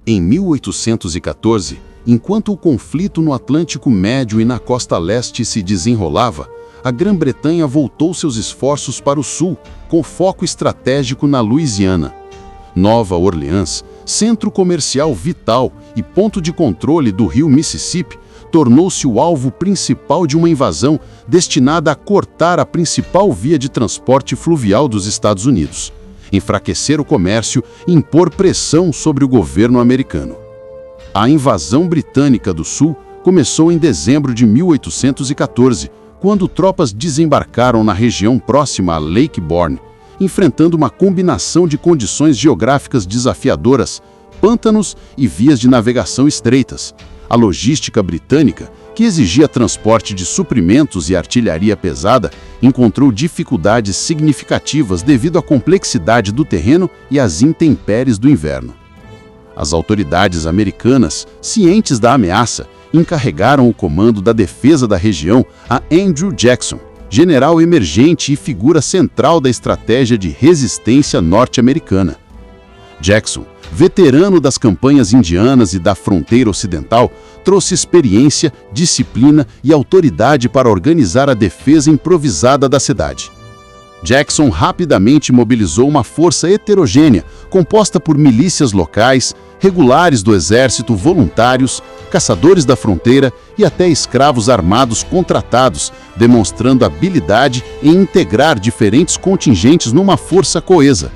Em 1814, enquanto o conflito no Atlântico Médio e na costa leste se desenrolava, a Grã-Bretanha voltou seus esforços para o sul, com foco estratégico na Louisiana. Nova Orleans, centro comercial vital e ponto de controle do rio Mississippi, tornou-se o alvo principal de uma invasão destinada a cortar a principal via de transporte fluvial dos Estados Unidos, enfraquecer o comércio e impor pressão sobre o governo americano. A invasão britânica do Sul começou em dezembro de 1814, quando tropas desembarcaram na região próxima a Lake Borgne, enfrentando uma combinação de condições geográficas desafiadoras, pântanos e vias de navegação estreitas. A logística britânica, que exigia transporte de suprimentos e artilharia pesada, encontrou dificuldades significativas devido à complexidade do terreno e às intempéries do inverno. As autoridades americanas, cientes da ameaça, encarregaram o comando da defesa da região a Andrew Jackson, general emergente e figura central da estratégia de resistência norte-americana. Jackson, veterano das campanhas indianas e da fronteira ocidental, trouxe experiência, disciplina e autoridade para organizar a defesa improvisada da cidade. Jackson rapidamente mobilizou uma força heterogênea, composta por milícias locais, regulares do exército, voluntários, caçadores da fronteira e até escravos armados contratados, demonstrando habilidade em integrar diferentes contingentes numa força coesa.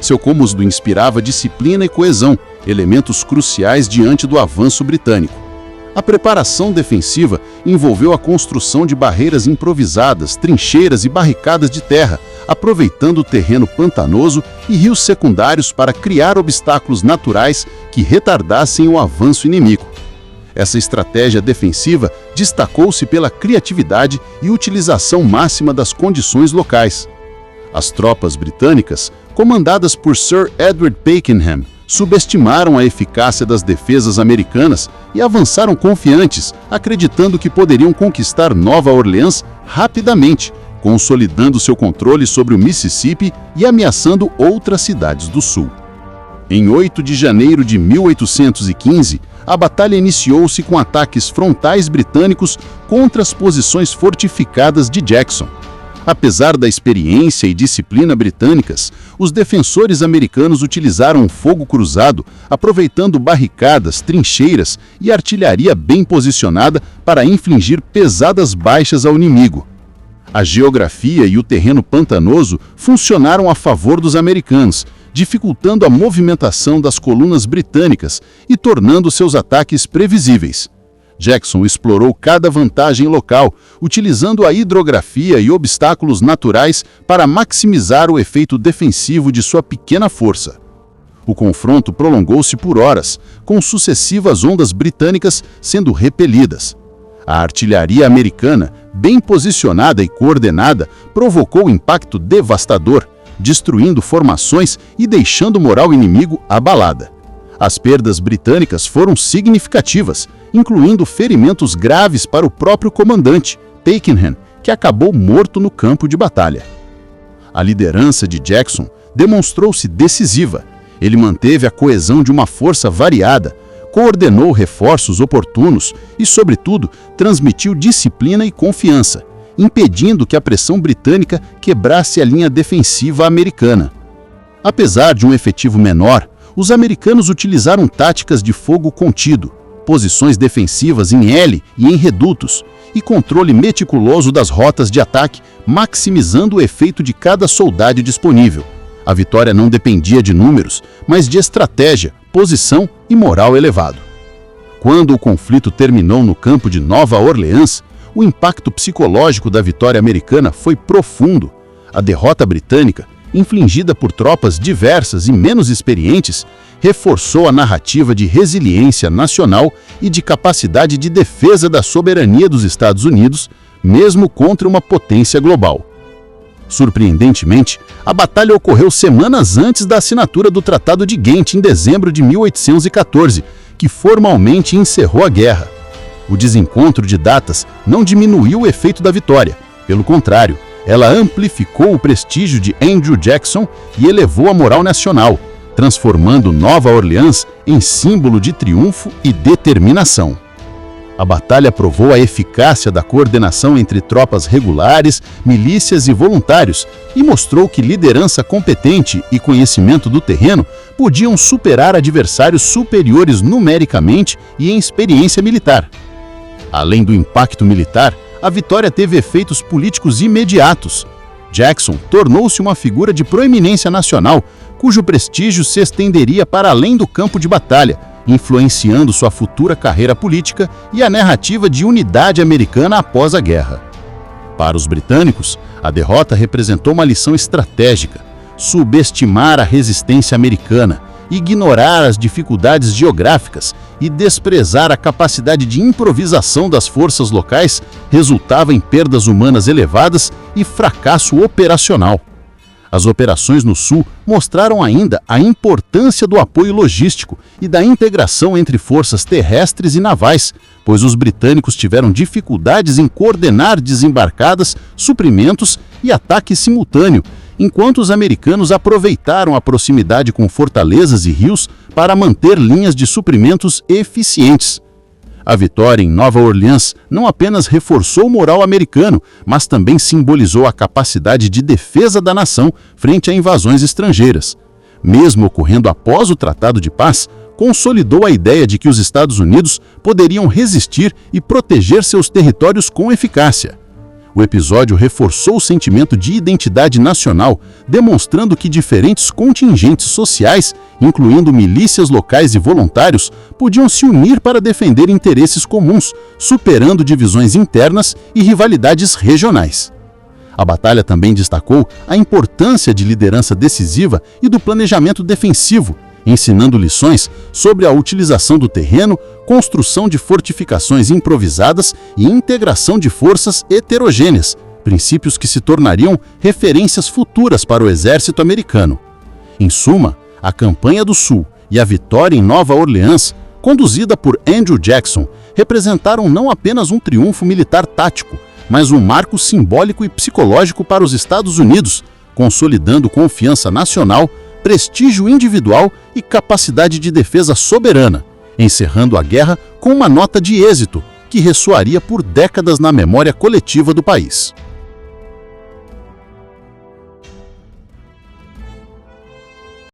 Seu cômodo inspirava disciplina e coesão, elementos cruciais diante do avanço britânico. A preparação defensiva envolveu a construção de barreiras improvisadas, trincheiras e barricadas de terra, aproveitando o terreno pantanoso e rios secundários para criar obstáculos naturais que retardassem o avanço inimigo. Essa estratégia defensiva destacou-se pela criatividade e utilização máxima das condições locais. As tropas britânicas, comandadas por Sir Edward Pakenham, subestimaram a eficácia das defesas americanas e avançaram confiantes, acreditando que poderiam conquistar Nova Orleans rapidamente, consolidando seu controle sobre o Mississippi e ameaçando outras cidades do sul. Em 8 de janeiro de 1815, a batalha iniciou-se com ataques frontais britânicos contra as posições fortificadas de Jackson. Apesar da experiência e disciplina britânicas, os defensores americanos utilizaram um fogo cruzado, aproveitando barricadas, trincheiras e artilharia bem posicionada para infligir pesadas baixas ao inimigo. A geografia e o terreno pantanoso funcionaram a favor dos americanos, dificultando a movimentação das colunas britânicas e tornando seus ataques previsíveis. Jackson explorou cada vantagem local, utilizando a hidrografia e obstáculos naturais para maximizar o efeito defensivo de sua pequena força. O confronto prolongou-se por horas, com sucessivas ondas britânicas sendo repelidas. A artilharia americana, bem posicionada e coordenada, provocou impacto devastador, destruindo formações e deixando o moral inimigo abalada. As perdas britânicas foram significativas, incluindo ferimentos graves para o próprio comandante, Pakenham, que acabou morto no campo de batalha. A liderança de Jackson demonstrou-se decisiva. Ele manteve a coesão de uma força variada, coordenou reforços oportunos e, sobretudo, transmitiu disciplina e confiança, impedindo que a pressão britânica quebrasse a linha defensiva americana. Apesar de um efetivo menor, os americanos utilizaram táticas de fogo contido, posições defensivas em L e em redutos, e controle meticuloso das rotas de ataque, maximizando o efeito de cada soldado disponível. A vitória não dependia de números, mas de estratégia, posição e moral elevado. Quando o conflito terminou no campo de Nova Orleans, o impacto psicológico da vitória americana foi profundo. A derrota britânica, infligida por tropas diversas e menos experientes, reforçou a narrativa de resiliência nacional e de capacidade de defesa da soberania dos Estados Unidos, mesmo contra uma potência global. Surpreendentemente, a batalha ocorreu semanas antes da assinatura do Tratado de Ghent em dezembro de 1814, que formalmente encerrou a guerra. O desencontro de datas não diminuiu o efeito da vitória. Pelo contrário, ela amplificou o prestígio de Andrew Jackson e elevou a moral nacional, transformando Nova Orleans em símbolo de triunfo e determinação. A batalha provou a eficácia da coordenação entre tropas regulares, milícias e voluntários e mostrou que liderança competente e conhecimento do terreno podiam superar adversários superiores numericamente e em experiência militar. Além do impacto militar, a vitória teve efeitos políticos imediatos. Jackson tornou-se uma figura de proeminência nacional, cujo prestígio se estenderia para além do campo de batalha, influenciando sua futura carreira política e a narrativa de unidade americana após a guerra. Para os britânicos, a derrota representou uma lição estratégica: subestimar a resistência americana, ignorar as dificuldades geográficas e desprezar a capacidade de improvisação das forças locais resultava em perdas humanas elevadas e fracasso operacional. As operações no Sul mostraram ainda a importância do apoio logístico e da integração entre forças terrestres e navais, pois os britânicos tiveram dificuldades em coordenar desembarcadas, suprimentos e ataque simultâneo, enquanto os americanos aproveitaram a proximidade com fortalezas e rios para manter linhas de suprimentos eficientes. A vitória em Nova Orleans não apenas reforçou o moral americano, mas também simbolizou a capacidade de defesa da nação frente a invasões estrangeiras. Mesmo ocorrendo após o Tratado de Paz, consolidou a ideia de que os Estados Unidos poderiam resistir e proteger seus territórios com eficácia. O episódio reforçou o sentimento de identidade nacional, demonstrando que diferentes contingentes sociais, incluindo milícias locais e voluntários, podiam se unir para defender interesses comuns, superando divisões internas e rivalidades regionais. A batalha também destacou a importância de liderança decisiva e do planejamento defensivo, ensinando lições sobre a utilização do terreno, construção de fortificações improvisadas e integração de forças heterogêneas, princípios que se tornariam referências futuras para o exército americano. Em suma, a Campanha do Sul e a vitória em Nova Orleans, conduzida por Andrew Jackson, representaram não apenas um triunfo militar tático, mas um marco simbólico e psicológico para os Estados Unidos, consolidando confiança nacional, prestígio individual e capacidade de defesa soberana, encerrando a guerra com uma nota de êxito que ressoaria por décadas na memória coletiva do país.